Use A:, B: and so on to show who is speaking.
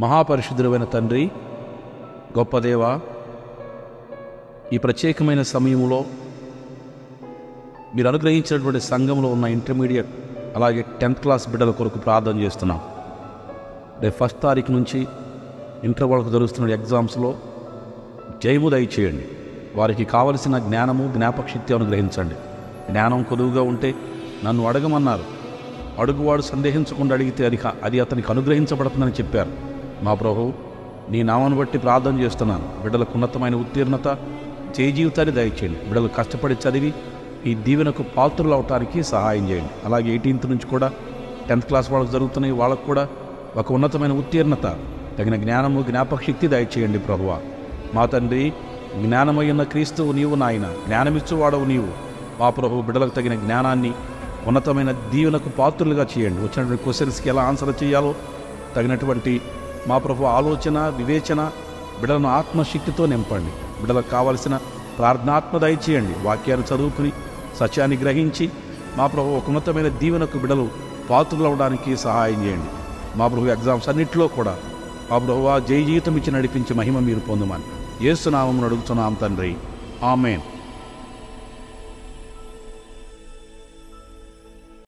A: మహాపరిశుద్ధుడైన తండ్రి, గొప్ప దేవ, ఈ ప్రత్యేకమైన సమయంలో మీరు అనుగ్రహించినటువంటి సంఘంలో ఉన్న ఇంటర్మీడియట్ అలాగే 10th క్లాస్ బిడ్డల కొరకు ప్రార్థన చేస్తున్నాం. రేపు 1st తారీఖు నుంచి ఇంటర్ వాళ్ళకు జరుగుతున్న ఎగ్జామ్స్లో జయము దయచేయండి. వారికి కావలసిన జ్ఞానము జ్ఞాపకశక్తి అనుగ్రహించండి. జ్ఞానం కొదువుగా ఉంటే నన్ను అడగమన్నారు. అడుగువాడు సందేహించకుండా అడిగితే అది అతనికి అనుగ్రహించబడుతుందని చెప్పారు. మా ప్రభు, నీ నామాన్ని బట్టి ప్రార్థన చేస్తున్నాను. బిడ్డలకు ఉన్నతమైన ఉత్తీర్ణత, జయ జీవితాన్ని దయచేయండి. బిడ్డలు కష్టపడి చదివి ఈ దీవెనకు పాత్రలు అవటానికి సహాయం చేయండి. అలాగే 18th నుంచి కూడా 10th క్లాస్ వాళ్ళకు జరుగుతున్నాయి. వాళ్ళకు కూడా ఒక ఉన్నతమైన ఉత్తీర్ణత, తగిన జ్ఞానము జ్ఞాపకశక్తి దయచేయండి. ప్రభువా, మా తండ్రి, జ్ఞానమయ్యున్న క్రీస్తువు నీవు, నాయన జ్ఞానమిచ్చువాడవు నీవు. మా ప్రభు, బిడ్డలకు తగిన జ్ఞానాన్ని ఉన్నతమైన దీవెనకు పాత్రలుగా చేయండి. వచ్చినటువంటి క్వశ్చన్స్కి ఎలా ఆన్సర్ చేయాలో తగినటువంటి మా ప్రభు ఆలోచన, వివేచన, బిడ్డలను ఆత్మశక్తితో నింపండి. బిడ్డలకు కావలసిన ప్రార్థనాత్మ దయచేయండి. వాక్యాన్ని చదువుకుని సత్యాన్ని గ్రహించి మా ప్రభు ఒక ఉన్నతమైన దీవెనకు బిడ్డలు పాత్రలు అవడానికి సహాయం చేయండి. మా ప్రభు ఎగ్జామ్స్ అన్నింటిలో కూడా మా ప్రభు జయ జీవితం ఇచ్చి నడిపించి మహిమ మీరు పొందమని యేసు నామమున అడుగుతున్నాం తండ్రి. ఆమేన్.